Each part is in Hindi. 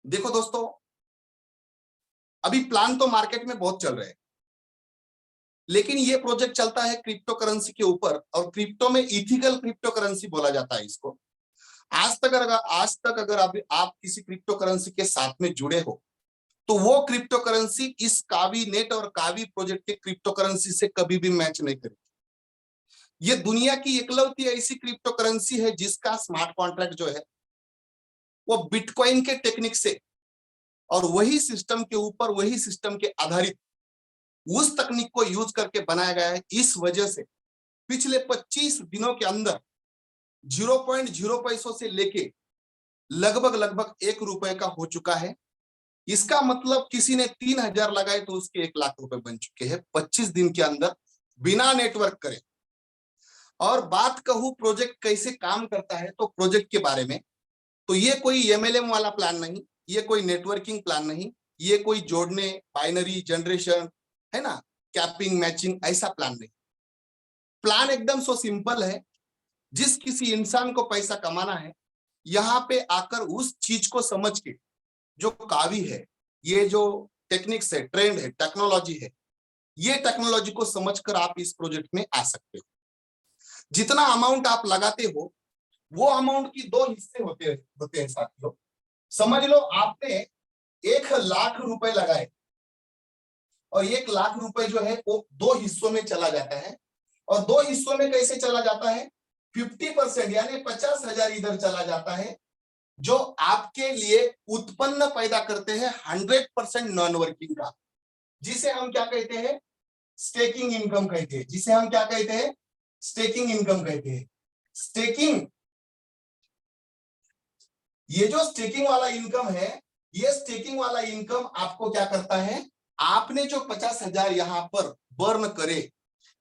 देखो दोस्तों, अभी प्लान तो मार्केट में बहुत चल रहे हैं, लेकिन ये प्रोजेक्ट चलता है क्रिप्टो करेंसी के ऊपर, और क्रिप्टो में इथिकल क्रिप्टो करेंसी बोला जाता है इसको। आज तक अगर आप किसी क्रिप्टो करेंसी के साथ में जुड़े हो, तो वो क्रिप्टो करेंसी इस कावी नेट और कावी प्रोजेक्ट के क्रिप्टो करेंसी से कभी भी मैच नहीं करेगी। ये दुनिया की इकलौती ऐसी क्रिप्टो करेंसी है जिसका स्मार्ट कॉन्ट्रैक्ट जो है वो बिटकॉइन के टेक्निक से और वही सिस्टम के ऊपर, वही सिस्टम के आधारित उस तकनीक को यूज करके बनाया गया है। इस वजह से पिछले 25 दिनों के अंदर 0.0 पैसों से लेके लगभग लगभग 1 रुपए का हो चुका है। इसका मतलब किसी ने 3,000 लगाए तो उसके 1 लाख रुपए बन चुके हैं 25 दिन के अंदर, बिना नेटवर्क करे। और बात कहूं प्रोजेक्ट कैसे काम करता है, तो प्रोजेक्ट के बारे में, तो ये कोई एमएलएम वाला प्लान नहीं, ये कोई नेटवर्किंग प्लान नहीं, ये कोई जोड़ने, बाइनरी जनरेशन है ना, कैपिंग मैचिंग, ऐसा प्लान नहीं। प्लान एकदम सो सिंपल है। जिस किसी इंसान को पैसा कमाना है, यहाँ पे आकर उस चीज को समझ के, जो कावी है, ये जो टेक्निक्स है, ट्रेंड है, टेक्नोलॉजी है, ये टेक्नोलॉजी को समझकर आप इस प्रोजेक्ट में आ सकते हो। जितना अमाउंट आप लगाते हो, वो अमाउंट की 2 हिस्से होते हैं साथियों। समझ लो आपने 1 लाख रुपए लगाए, और 1 लाख रुपए जो है वो 2 हिस्सों में चला जाता है। और 2 हिस्सों में कैसे चला जाता है? 50% यानी 50,000 इधर चला जाता है, जो आपके लिए उत्पन्न पैदा करते हैं 100% नॉन वर्किंग का, जिसे हम क्या कहते हैं? स्टेकिंग इनकम कहते हैं। जिसे हम क्या कहते हैं? स्टेकिंग इनकम कहते हैं। स्टेकिंग, ये जो स्टेकिंग वाला इनकम है, ये स्टेकिंग वाला इनकम आपको क्या करता है? आपने जो 50,000 यहां पर बर्न करे,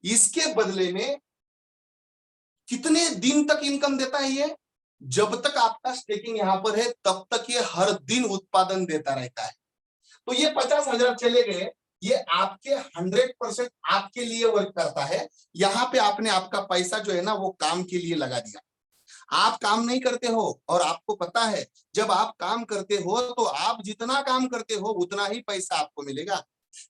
इसके बदले में कितने दिन तक इनकम देता है ये? जब तक आपका स्टेकिंग यहां पर है, तब तक ये हर दिन उत्पादन देता रहता है। तो ये 50,000 चले गए, ये आपके 100% आपके लिए वर्क करता है। यहाँ पे आपने आपका पैसा जो है ना, वो काम के लिए लगा दिया। आप काम नहीं करते हो, और आपको पता है जब आप काम करते हो तो आप जितना काम करते हो उतना ही पैसा आपको मिलेगा।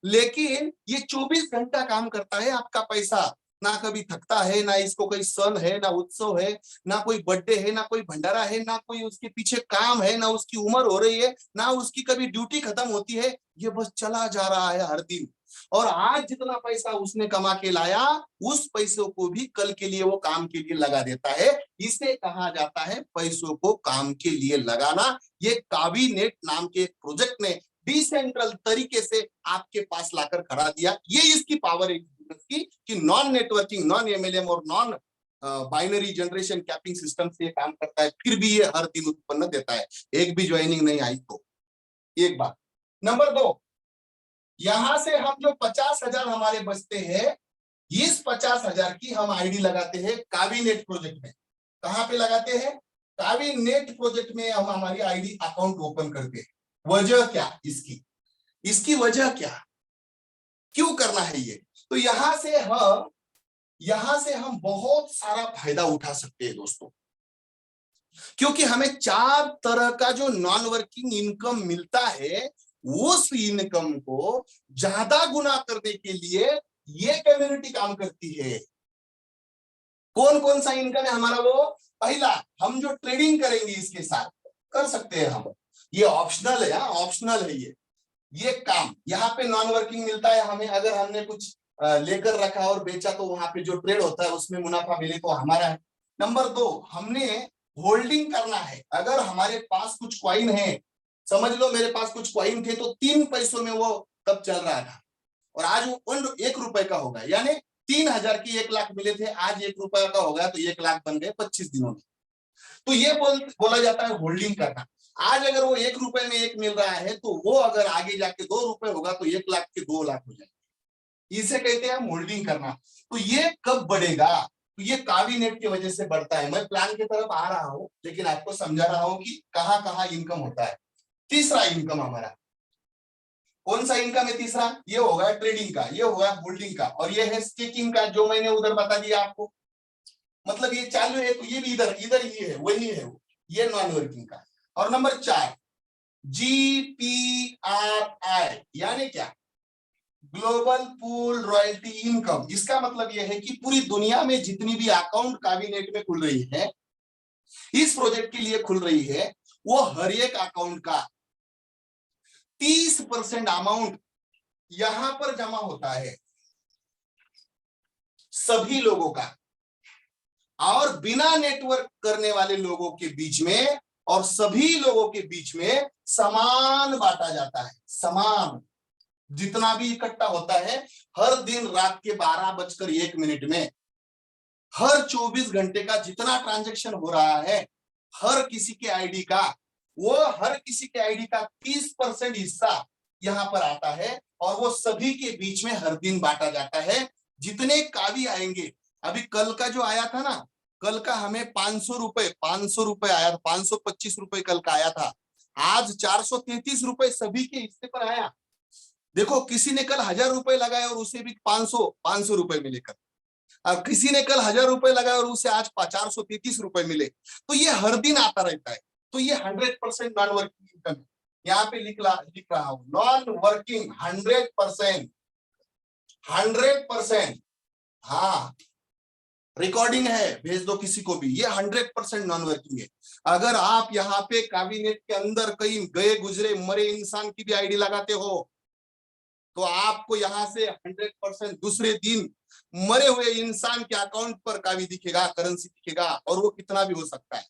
लेकिन ये 24 घंटा काम करता है आपका पैसा, ना कभी थकता है, ना इसको कोई सन है, ना उत्सव है, ना कोई बर्थडे है, ना कोई भंडारा है, ना कोई उसके पीछे काम है, ना उसकी उम्र हो रही है, ना उसकी कभी ड्यूटी खत्म होती है। ये बस चला जा रहा है हर दिन। और आज जितना पैसा उसने कमा के लाया, उस पैसों को भी कल के लिए वो काम के लिए लगा देता है। इसे कहा जाता है पैसों को काम के लिए लगाना। ये कावी नेट नाम के प्रोजेक्ट ने डिसेंट्रल तरीके से आपके पास लाकर खड़ा दिया। ये इसकी पावर है कि नॉन नेटवर्किंग, नॉन एमएलएम और non binary generation capping system से काम करता है, फिर भी ये हर दिन उत्पन्न देता है, एक भी ज्वाइनिंग नहीं आई तो। एक बात। नंबर 2, यहां से हम जो 50,000 हमारे बचते हैं, इस 50,000 की हम आईडी लगाते हैं कावी नेट प्रोजेक्ट में। कहां पे लगाते हैं? कावी नेट प्रोजेक्ट में हम हमारी आईडी अकाउंट ओपन करते हैं। वजह क्या इसकी वजह क्या, क्यों करना है ये? तो यहां से हम बहुत सारा फायदा उठा सकते हैं दोस्तों, क्योंकि हमें 4 तरह का जो नॉन वर्किंग इनकम मिलता है, उस इनकम को ज्यादा गुना करने के लिए ये कम्युनिटी काम करती है। कौन कौन सा इनकम है हमारा? वो पहला, हम जो ट्रेडिंग करेंगे इसके साथ कर सकते हैं हम, ये ऑप्शनल है, ऑप्शनल है ये काम। यहाँ पे नॉन वर्किंग मिलता है हमें, अगर हमने कुछ लेकर रखा और बेचा तो वहां पे जो ट्रेड होता है उसमें मुनाफा मिले तो हमारा है। नंबर 2, हमने होल्डिंग करना है। अगर हमारे पास कुछ कॉइन है, समझ लो मेरे पास कुछ कॉइन थे, तो 3 पैसों में वो तब चल रहा था, और आज वो 1 रुपए का होगा, यानी 3,000 की 1 लाख मिले थे, आज 1 रुपए का हो गया तो 1 लाख बन गए 25 दिनों में। तो ये बोला जाता है होल्डिंग करना। आज अगर वो 1 रुपए में 1 मिल रहा है, तो वो अगर आगे जाके 2 रुपए होगा तो 1 लाख के 2 लाख हो जाएंगे। इसे कहते हैं होल्डिंग करना। तो ये कब बढ़ेगा? तो ये कावी नेट की वजह से बढ़ता है। मैं प्लान की तरफ आ रहा हूं, लेकिन आपको समझा रहा हूं कि कहां कहां इनकम होता है। तीसरा इनकम हमारा कौन सा इनकम है? तीसरा ये होगा ट्रेडिंग का, ये होगा होल्डिंग का, और ये है स्टेकिंग का, जो मैंने उधर बता दिया आपको। मतलब ये चालू है तो ये भी इधर इधर ही है, वही है वो, ये नॉन वर्किंग का। और नंबर 4, GPRI यानी क्या, ग्लोबल पूल रॉयल्टी इनकम। इसका मतलब यह है कि पूरी दुनिया में जितनी भी अकाउंट काबिनेट में खुल रही है, इस प्रोजेक्ट के लिए खुल रही है, वो हर एक अकाउंट का 30% अमाउंट यहां पर जमा होता है, सभी लोगों का, और बिना नेटवर्क करने वाले लोगों के बीच में और सभी लोगों के बीच में समान बांटा जाता है। समान जितना भी इकट्ठा होता है हर दिन रात के 12:01 में, हर 24 घंटे का जितना ट्रांजैक्शन हो रहा है, हर किसी के आईडी का, वो हर किसी के आईडी का 30% हिस्सा यहां पर आता है और वो सभी के बीच में हर दिन बांटा जाता है। जितने कावी आएंगे, अभी कल का जो आया था ना, कल का हमें 500 रुपए आया था, 525 रुपए कल का आया था, आज 433 रुपए सभी के हिस्से पर आया। देखो, किसी ने कल 1000 रुपए लगाए और उसे भी 500 रुपए मिले कल, और किसी ने कल 1000 रुपए लगाए और उसे आज 433 रुपए मिले। तो ये हर दिन आता रहता है। तो ये 100% नॉन वर्किंग इनकम है। यहाँ पे लिख रहा हूं, नॉन वर्किंग 100%। हाँ, रिकॉर्डिंग है, भेज दो किसी को भी। ये 100% नॉन वर्किंग है। अगर आप यहाँ पे कैबिनेट के अंदर कहीं गए गुजरे मरे इंसान की भी आईडी लगाते हो, तो आपको यहां से 100% दूसरे दिन मरे हुए इंसान के अकाउंट पर कावी दिखेगा, करेंसी दिखेगा, और वो कितना भी हो सकता है,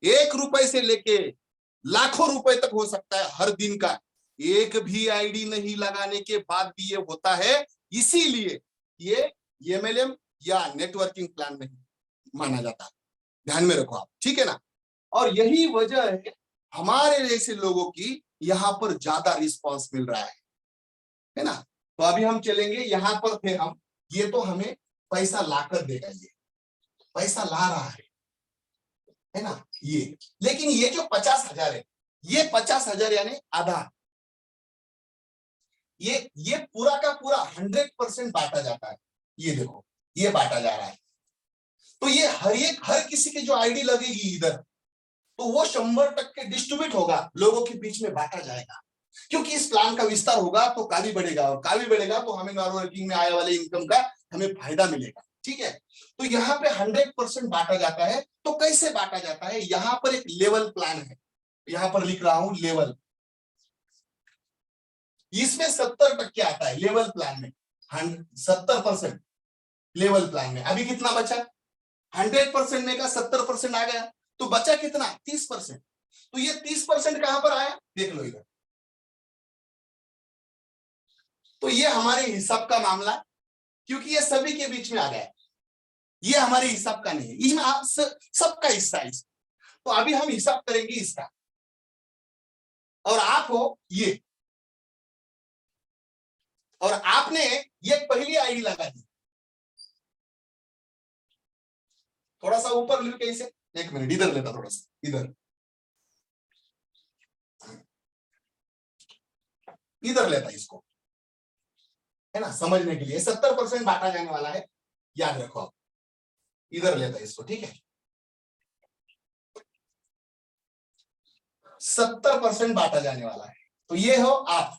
1 रुपए से लेके लाखों रुपए तक हो सकता है हर दिन का। एक भी आईडी नहीं लगाने के बाद भी ये होता है, इसीलिए ये एमएलएम या नेटवर्किंग प्लान नहीं माना जाता। ध्यान में रखो आप, ठीक है ना। और यही वजह है हमारे जैसे लोगों की यहां पर ज्यादा रिस्पॉन्स मिल रहा है ना। तो अभी हम चलेंगे यहां पर, फिर हम, ये तो हमें पैसा लाकर देगा, ये पैसा ला रहा है ना ये। लेकिन ये जो 50,000 है, ये 50,000 यानी आधा, ये पूरा का पूरा 100% बांटा जाता है। ये देखो, ये बांटा जा रहा है। तो ये हर किसी की जो आईडी लगेगी इधर, तो वो 100% डिस्ट्रीब्यूट होगा, लोगों के बीच में बांटा जाएगा। क्योंकि इस प्लान का विस्तार होगा तो कावी बढ़ेगा, और कावी बढ़ेगा तो हमें नॉन वर्किंग में आने वाले इनकम का हमें फायदा मिलेगा। ठीक है, तो यहाँ पे 100% बांटा जाता है। तो कैसे बांटा जाता है, यहाँ पर एक लेवल प्लान है, यहाँ पर लिख रहा हूं लेवल। इसमें 70% आता है लेवल प्लान में, 70% लेवल प्लान में। अभी कितना बचा, 100% में का 70% आ गया, तो बचा कितना, 30%। तो ये 30% कहां पर आया, देख लो इधर। तो ये हमारे हिसाब का मामला, क्योंकि ये सभी के बीच में आ गया, ये हमारे हिसाब का नहीं है, इसमें आप सबका हिस्सा है। तो अभी हम हिसाब करेंगे इसका, और आप हो ये, और आपने ये पहली आईडी लगा दी। थोड़ा सा ऊपर लिख के इसे, एक मिनट इधर लेता, थोड़ा सा इधर इधर लेता इसको, है ना, समझने के लिए। 70% बांटा जाने वाला है, याद रखो आप, इधर लेता इसको, ठीक है। 70% बांटा जाने वाला है। तो ये हो आप,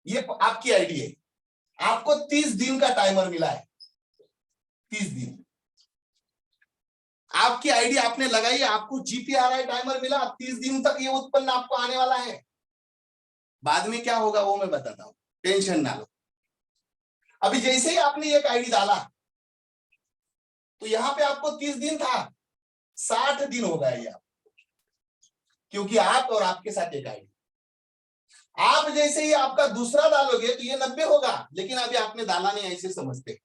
ये आपकी आईडी है, आपको 30 दिन का टाइमर मिला है, 30 दिन आपकी आईडी आपने लगाई है, आपको जीपीआरआई टाइमर मिला, 30 दिन तक ये उत्पन्न आपको आने वाला है। बाद में क्या होगा वो मैं बताता हूं, टेंशन ना लो। अभी जैसे ही आपने एक आईडी डाला, तो यहां पे आपको 30 दिन था, 60 दिन हो गए आप, क्योंकि आप और आपके साथ एक आईडी। आप जैसे ही आपका दूसरा डालोगे तो ये 90 होगा, लेकिन अभी आपने डाला नहीं, ऐसे समझते।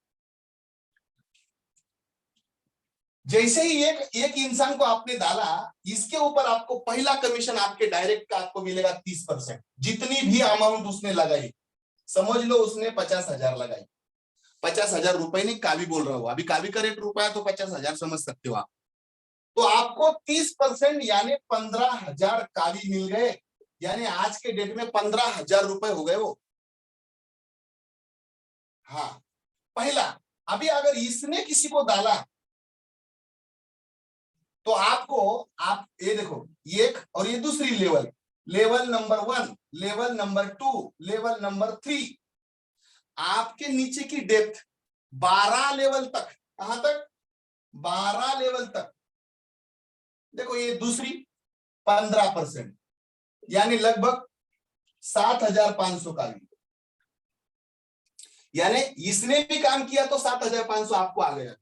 जैसे ही एक इंसान को आपने डाला, इसके ऊपर आपको पहला कमीशन आपके डायरेक्ट का आपको मिलेगा 30%। जितनी भी अमाउंट उसने लगाई, समझ लो उसने 50,000 लगाई, 50,000 रुपए नहीं, कावी बोल रहा हूं, अभी कावी का रेट रुपया, तो 50,000 समझ सकते हो आप। तो आपको 30% यानी 15,000 कावी मिल गए, यानी आज के डेट में 15,000 रुपए हो गए वो। हाँ, पहला। अभी अगर इसने किसी को डाला, तो आपको, आप ये देखो, एक और ये दूसरी level, level number 1, level number 2, level number 3, आपके नीचे की डेप्थ 12 लेवल तक, कहां तक? 12 लेवल तक। देखो ये दूसरी 15%, यानी लगभग 7,500 का भी, यानी इसने भी काम किया तो 7,500 आपको आ गया।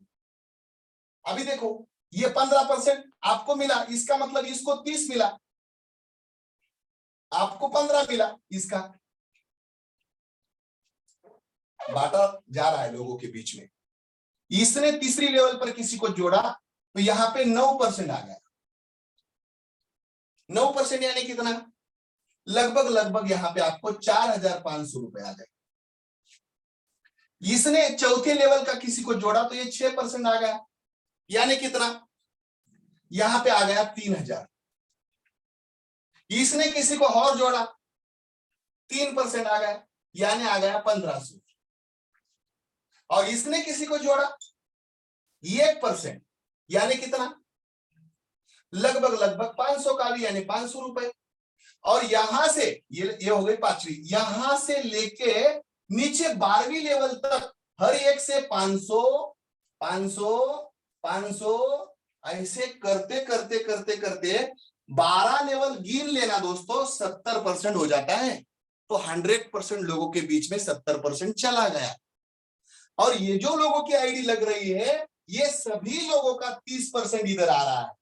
अभी देखो ये 15% आपको मिला, इसका मतलब इसको 30 मिला, आपको 15 मिला, इसका बांटा जा रहा है लोगों के बीच में। इसने तीसरी लेवल पर किसी को जोड़ा तो यहां पे 9% आ गया। 9% यानी कितना? लगभग लगभग यहां पे आपको 4,500 रुपए आ गए। इसने चौथे लेवल का किसी को जोड़ा तो ये 6% आ गया, यानी कितना? यहां पे आ गया 3,000। इसने किसी को और जोड़ा, 3% आ गया, यानी आ गया 1,500। और इसने किसी को जोड़ा 1%, यानी कितना? लगभग लगभग 500 का भी, यानी 500 रुपए। और यहां से ये हो गई पांचवी, यहां से लेके नीचे 12वीं लेवल तक हर एक से 500 500 500 ऐसे करते करते करते करते 12 लेवल गिन लेना दोस्तों, 70% हो जाता है। तो 100% लोगों के बीच में 70% चला गया। और ये जो लोगों की आईडी लग रही है, ये सभी लोगों का 30% इधर आ रहा है।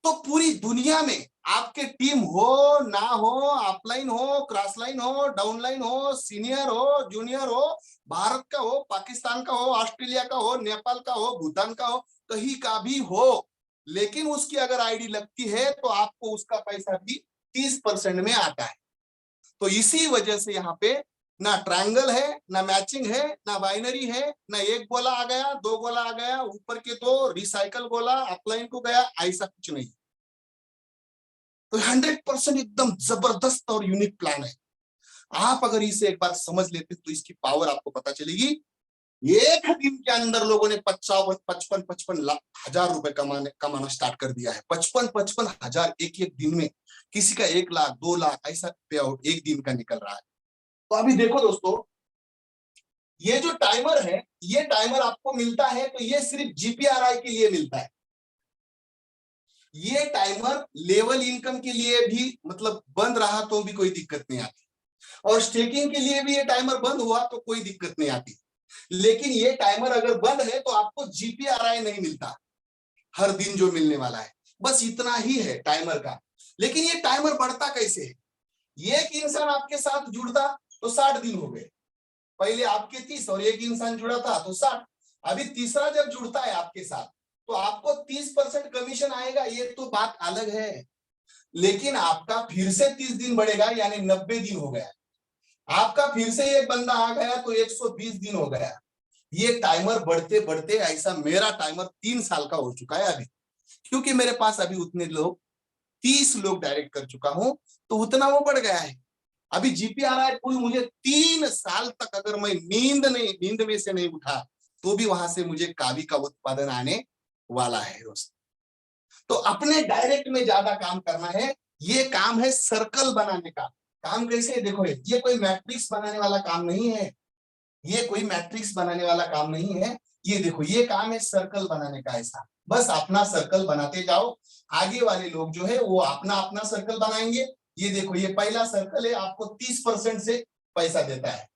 तो पूरी दुनिया में आपके टीम हो ना हो, अपलाइन हो, क्रॉस लाइन हो, डाउनलाइन हो, सीनियर हो, जूनियर हो, भारत का हो, पाकिस्तान का हो, ऑस्ट्रेलिया का हो, नेपाल का हो, भूटान का हो, कहीं का भी हो, लेकिन उसकी अगर आईडी लगती है तो आपको उसका पैसा भी 30% में आता है। तो इसी वजह से यहाँ पे ना ट्रायंगल है, ना मैचिंग है, ना बाइनरी है, ना एक गोला आ गया, दो गोला आ गया, ऊपर के तो रिसाइकल गोला अपलाइन को गया, ऐसा कुछ नहीं। तो 100% एकदम जबरदस्त और यूनिक प्लान है। आप अगर इसे एक बार समझ लेते तो इसकी पावर आपको पता चलेगी। एक दिन के अंदर लोगों ने 55 लाख हजार रुपए कमाना स्टार्ट कर दिया है। 55 हजार एक एक दिन में, किसी का 1 लाख 2 लाख ऐसा पे आउट एक दिन का निकल रहा है। तो अभी देखो दोस्तों, ये जो टाइमर है, ये टाइमर आपको मिलता है तो ये सिर्फ जीपीआरआई के लिए मिलता है। ये टाइमर लेवल इनकम के लिए भी मतलब बंद रहा तो भी कोई दिक्कत नहीं आती, और स्टेकिंग के लिए भी ये टाइमर बंद हुआ तो कोई दिक्कत नहीं आती। लेकिन ये टाइमर अगर बंद है तो आपको जीपीआरआई नहीं मिलता हर दिन जो मिलने वाला है, बस इतना ही है टाइमर का। लेकिन ये टाइमर बढ़ता कैसे है? एक इंसान आपके साथ जुड़ता तो 60 दिन हो गए, पहले आपके 30 और एक इंसान जुड़ा था तो 60। अभी तीसरा जब जुड़ता है आपके साथ तो आपको 30% कमीशन आएगा, ये तो बात अलग है। लेकिन आपका फिर से 30 दिन बढ़ेगा, यानी 90 दिन हो गया। आपका फिर से एक बंदा आ गया तो 120 दिन हो गया। ये टाइमर बढ़ते बढ़ते, ऐसा मेरा टाइमर 3 साल का हो चुका है अभी, क्योंकि मेरे पास अभी उतने लोग 30 लोग डायरेक्ट कर चुका हूं, तो उतना वो बढ़ गया है। अभी जीपीआरआई पुल मुझे 3 साल तक अगर मैं नींद में से नहीं उठा तो भी वहां से मुझे कावी का उत्पादन आने वाला है दोस्त। तो अपने डायरेक्ट में ज्यादा काम करना है। ये काम है सर्कल बनाने का। काम कैसे है देखो, ये कोई मैट्रिक्स बनाने वाला काम नहीं है, ये कोई मैट्रिक्स बनाने वाला काम नहीं है। ये देखो, ये काम है सर्कल बनाने का। ऐसा बस अपना सर्कल बनाते जाओ, आगे वाले लोग जो है वो अपना अपना सर्कल बनाएंगे। ये देखो, ये पहला सर्कल है, आपको 30% से पैसा देता है।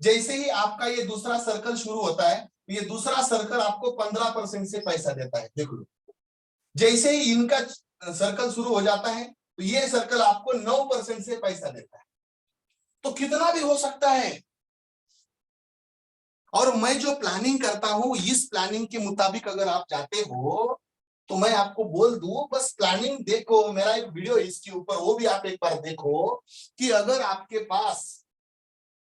जैसे ही आपका ये दूसरा सर्कल शुरू होता है, ये दूसरा सर्कल आपको 15% से पैसा देता है। देखो, जैसे ही इनका सर्कल शुरू हो जाता है तो ये सर्कल आपको 9% से पैसा देता है। तो कितना भी हो सकता है। और मैं जो प्लानिंग करता हूं, इस प्लानिंग के मुताबिक अगर आप जाते हो तो मैं आपको बोल दूं, बस प्लानिंग देखो, मेरा एक वीडियो है इसके ऊपर, वो भी आप एक बार देखो कि अगर आपके पास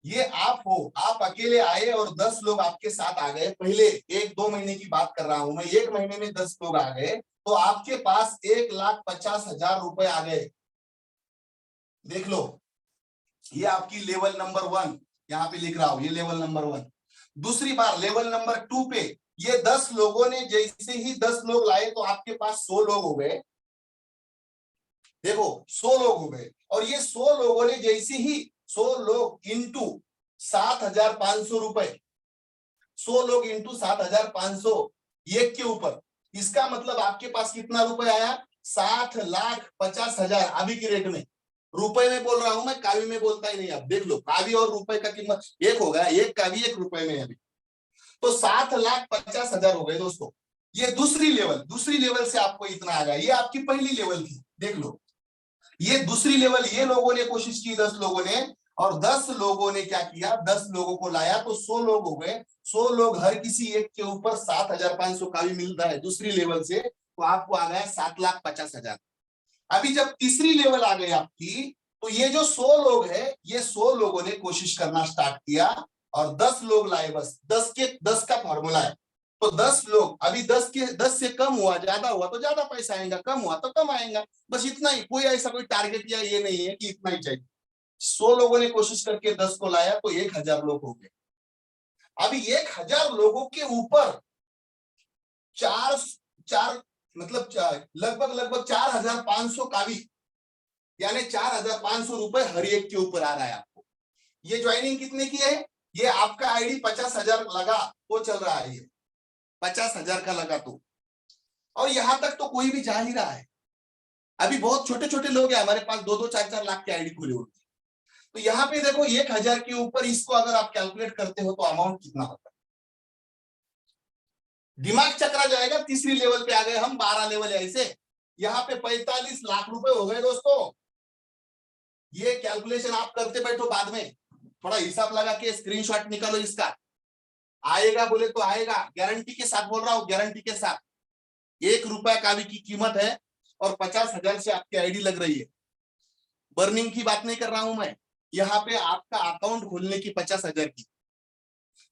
ये आप हो, आप अकेले आए और 10 लोग आपके साथ आ गए, पहले 1-2 महीने की बात कर रहा हूं मैं, 1 महीने में 10 लोग आ गए तो आपके पास 1,50,000 रुपए आ गए। देख लो, ये आपकी लेवल नंबर 1 यहाँ पे लिख रहा हूं, ये लेवल नंबर 1। दूसरी बार लेवल नंबर 2 पे ये 10 लोगों ने जैसे ही 10 लोग लाए तो आपके पास 100 लोग हो गए। देखो 100 लोग हो गए, और ये 100 लोगों ने जैसे ही 100 लोग इंटू 7,500 रुपए, 100 लोग इंटू 7,500 एक के ऊपर, इसका मतलब आपके पास कितना रुपए आया? 60,50,000 अभी के रेट में। रुपए में बोल रहा हूं मैं, कावी में बोलता ही नहीं। अब देख लो, कावी और रुपए का कीमत एक हो गया, एक कावी 1 रुपए में अभी, तो 7,50,000 हो गए दोस्तों। ये दूसरी लेवल से आपको इतना आ गया। ये आपकी पहली लेवल थी, देख लो। ये दूसरी लेवल, ये लोगों ने कोशिश की, 10 लोगों ने, और 10 लोगों ने क्या किया, 10 लोगों को लाया तो 100 लोग हो गए। 100 लोग, हर किसी एक के ऊपर 7,500 का भी मिल रहा है दूसरी लेवल से, तो आपको आ गया 7,50,000। अभी जब तीसरी लेवल आ गई आपकी, तो ये जो 100 लोग है, ये 100 लोगों ने कोशिश करना स्टार्ट किया और 10 लोग लाए, बस 10 का फॉर्मूला है। तो 10 लोग, अभी 10 से कम हुआ, ज्यादा हुआ तो ज्यादा पैसा आएगा, कम हुआ तो कम आएगा, बस इतना ही। कोई ऐसा कोई टारगेट या ये नहीं है कि इतना ही चाहिए। 100 लोगों ने कोशिश करके 10 को लाया तो 1,000 लोग हो गए। अभी 1,000 लोगों के ऊपर चार चार मतलब लगभग 4,500 कावी, यानी 4,500 रुपए हर एक के ऊपर आ रहा है आपको। ये ज्वाइनिंग कितने की है? ये आपका आईडी 50,000 लगा तो चल रहा है, ये 50,000 का लगा तो, और यहां तक तो कोई भी जा ही रहा है। अभी बहुत छोटे छोटे लोग हैं हमारे पास, 2-2, 4-4 लाख के आईडी खुले होते हैं। तो यहाँ पे देखो 1,000 के ऊपर इसको अगर आप कैलकुलेट करते हो तो अमाउंट कितना होता है? दिमाग चकरा जाएगा। तीसरी लेवल पे आ गए हम, 12 लेवल है ऐसे, यहाँ पे 45 लाख रुपए हो गए दोस्तों। ये कैलकुलेशन आप करते बैठो, बाद में थोड़ा हिसाब लगा के स्क्रीनशॉट निकालो इसका। आएगा बोले तो आएगा, गारंटी के साथ बोल रहा हूं, गारंटी के साथ। 1 रुपया कावी की कीमत है और 50,000 से आपकी आईडी लग रही है। बर्निंग की बात नहीं कर रहा हूं मैं, यहाँ पे आपका अकाउंट खोलने की 50,000 की।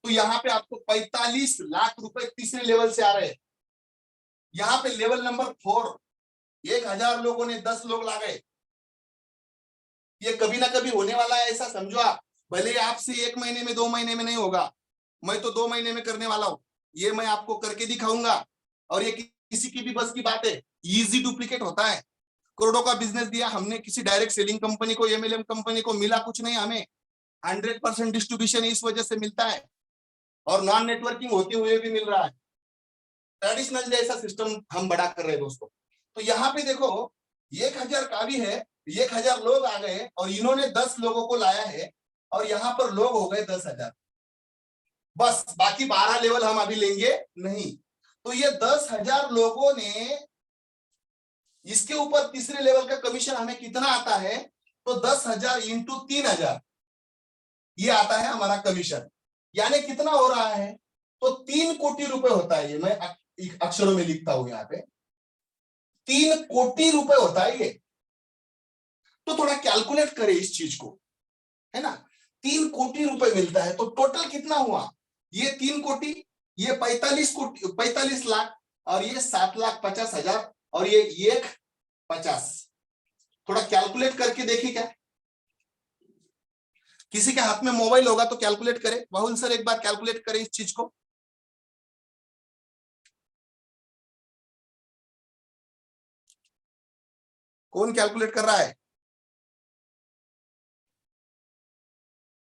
तो यहाँ पे आपको 45 लाख रुपए तीसरे लेवल से आ रहे हैं। यहाँ पे लेवल नंबर 4, 1,000 लोगों ने 10 लोग ला गए। ये कभी ना कभी होने वाला है, ऐसा समझो आप। भले आपसे 1 महीने में 2 महीने में नहीं होगा, मैं तो 2 महीने में करने वाला हूं। ये मैं आपको करके दिखाऊंगा, और ये किसी की भी बस की बात है। इजी डुप्लीकेट होता है। करोड़ों का बिजनेस दिया हमने किसी डायरेक्ट सेलिंग कंपनी को, एमएलएम कंपनी को, मिला कुछ नहीं हमें। 100% डिस्ट्रीब्यूशन इस वजह से मिलता है, और नॉन नेटवर्किंग होते हुए भी मिल रहा है। ट्रेडिशनल जैसा सिस्टम हम बड़ा कर रहे हैं दोस्तों। तो यहाँ पे देखो 1,000 का भी है, 1,000 लोग आ गए, और इन्होंने 10 लोगों को लाया है, और यहाँ पर लोग हो गए 10,000। बस बाकी 12 लेवल हम अभी लेंगे नहीं। तो ये 10,000 लोगों ने, इसके ऊपर तीसरे लेवल का कमीशन हमें कितना आता है? तो 10,000 इंटू 3,000 ये आता है हमारा कमीशन। यानी कितना हो रहा है? तो 3 कोटी रुपए होता है। ये मैं अक्षरों में लिखता हूं यहाँ पे, 3 कोटी रुपए होता है ये। तो थोड़ा कैलकुलेट करें इस चीज को, है ना। 3 कोटी रुपए मिलता है तो टोटल कितना हुआ? ये 3 कोटी, ये 45 कोटी, 45 लाख, और ये 7,50,000, और ये 1,50। थोड़ा कैलकुलेट करके देखिए क्या किसी के हाथ में मोबाइल होगा तो कैलकुलेट करे। राहुल सर एक बार कैलकुलेट करें इस चीज को। कौन कैलकुलेट कर रहा है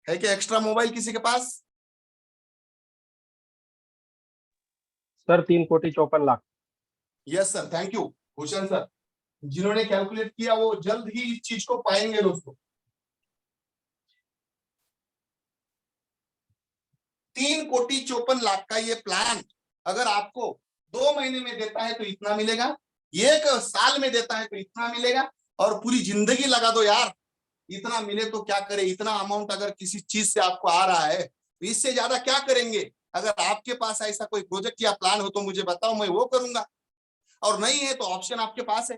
क्या एक्स्ट्रा मोबाइल किसी के पास? Sir 3,54,00,000। Yes sir, thank you Bhushan sir. जिन्होंने कैलकुलेट किया वो जल्द ही इस चीज को पाएंगे दोस्तों। 3,54,00,000 का ये प्लान अगर आपको 2 महीने में देता है तो इतना मिलेगा, 1 साल में देता है तो इतना मिलेगा, और पूरी जिंदगी लगा दो यार, इतना मिले तो क्या करे। इतना अमाउंट अगर किसी चीज से आपको आ रहा है तो इससे ज्यादा क्या करेंगे? अगर आपके पास ऐसा कोई प्रोजेक्ट या प्लान हो तो मुझे बताओ, मैं वो करूंगा। और नहीं है तो ऑप्शन आपके पास है।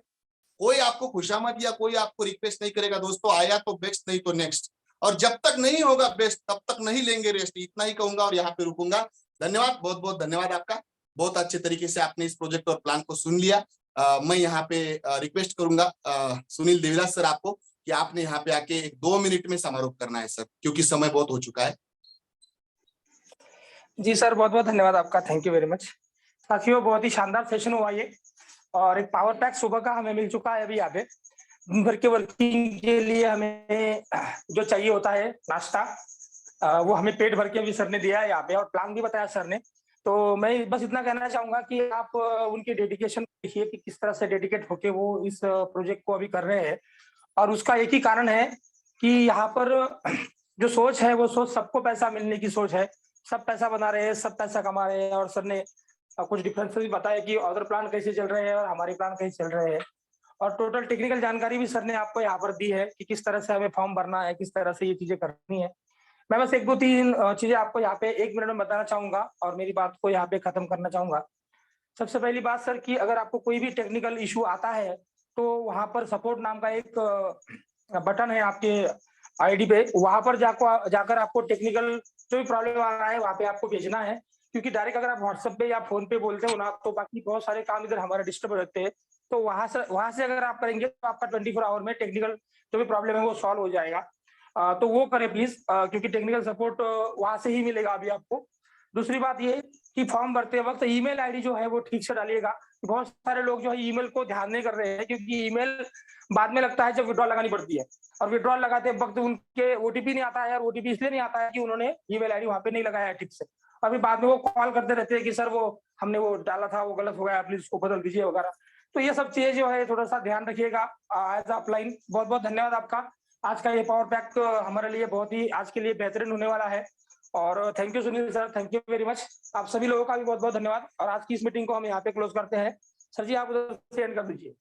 कोई आपको खुशामद या कोई आपको रिक्वेस्ट नहीं करेगा दोस्तों, आया तो बेस्ट, नहीं तो नेक्स्ट। और जब तक नहीं होगा बेस्ट तब तक नहीं लेंगे रेस्ट, इतना ही कहूंगा और यहाँ पे रुकूंगा। धन्यवाद, बहुत बहुत धन्यवाद आपका। बहुत अच्छे तरीके से आपने इस प्रोजेक्ट और प्लान को सुन लिया। मैं यहाँ पे रिक्वेस्ट करूंगा सुनील देविराज सर आपको कि आपने यहाँ पे आके 2 मिनट में समारोह करना है सर, क्योंकि समय बहुत हो चुका है। जी सर, बहुत बहुत धन्यवाद आपका, थैंक यू वेरी मच। साथियों बहुत ही शानदार सेशन हुआ ये, और एक पावर पैक सुबह का हमें मिल चुका है अभी यहाँ पे। दिन भर के वर्किंग के लिए हमें जो चाहिए होता है नाश्ता, वो हमें पेट भर के भी सर ने दिया है यहाँ पे, और प्लान भी बताया सर ने। तो मैं बस इतना कहना चाहूंगा कि आप उनकी डेडिकेशन देखिए कि किस तरह से डेडिकेट होके वो इस प्रोजेक्ट को अभी कर रहे हैं। और उसका एक ही कारण है कि यहाँ पर जो सोच है वो सोच सबको पैसा मिलने की सोच है। सब पैसा बना रहे हैं, सब पैसा कमा रहे हैं, और सर ने कुछ डिफरेंसेस भी बताया कि अदर प्लान कैसे चल रहे हैं और हमारे प्लान कैसे चल रहे हैं। और टोटल टेक्निकल जानकारी भी सर ने आपको यहाँ पर दी है कि किस तरह से हमें फॉर्म भरना है, किस तरह से ये चीजें करनी है। मैं बस एक दो तीन चीजें आपको यहाँ पे 1 मिनट में बताना चाहूंगा और मेरी बात को यहाँ पे खत्म करना चाहूंगा। सबसे पहली बात सर कि अगर आपको कोई भी टेक्निकल इशू आता है तो वहां पर सपोर्ट नाम का एक बटन है आपके आईडी पे, वहां पर जाकर आपको टेक्निकल जो भी प्रॉब्लम आ रहा है वहां पे आपको भेजना है। क्योंकि डायरेक्ट अगर आप व्हाट्सएप पे या फोन पे बोलते हो ना तो बाकी बहुत सारे काम इधर हमारे डिस्टर्ब हो जाते हैं। तो वहां से अगर आप करेंगे तो आपका 24 आवर में टेक्निकल जो भी प्रॉब्लम है वो सॉल्व हो जाएगा। तो वो करें प्लीज, क्योंकि टेक्निकल सपोर्ट वहां से ही मिलेगा अभी आपको। दूसरी बात ये कि फॉर्म भरते वक्त ईमेल आईडी जो है वो ठीक से डालिएगा। बहुत सारे लोग जो है ईमेल को ध्यान नहीं कर रहे हैं, क्योंकि ईमेल बाद में लगता है जब विड्रॉल लगानी पड़ती है, और विड्रॉल लगाते वक्त उनके ओटीपी नहीं आता है, और ओटीपी इसलिए नहीं आता है कि उन्होंने ईमेल आईडी वहां पे नहीं लगाया है ठीक से। अभी बाद में वो कॉल करते रहते हैं कि सर वो हमने वो डाला था वो गलत हो गया, प्लीज उसको बदल दीजिए वगैरह। तो ये सब चीजें जो है थोड़ा सा ध्यान रखिएगा एज ऑफलाइन। बहुत बहुत धन्यवाद आपका। आज का ये पावर पैक हमारे लिए बहुत ही आज के लिए बेहतरीन होने वाला है। और thank you Sunil sir, thank you very much. आप सभी लोगों का भी बहुत बहुत धन्यवाद। और आज की इस मीटिंग को हम यहाँ पे क्लोज करते हैं। सर जी आप उधर से एंड कर दीजिए।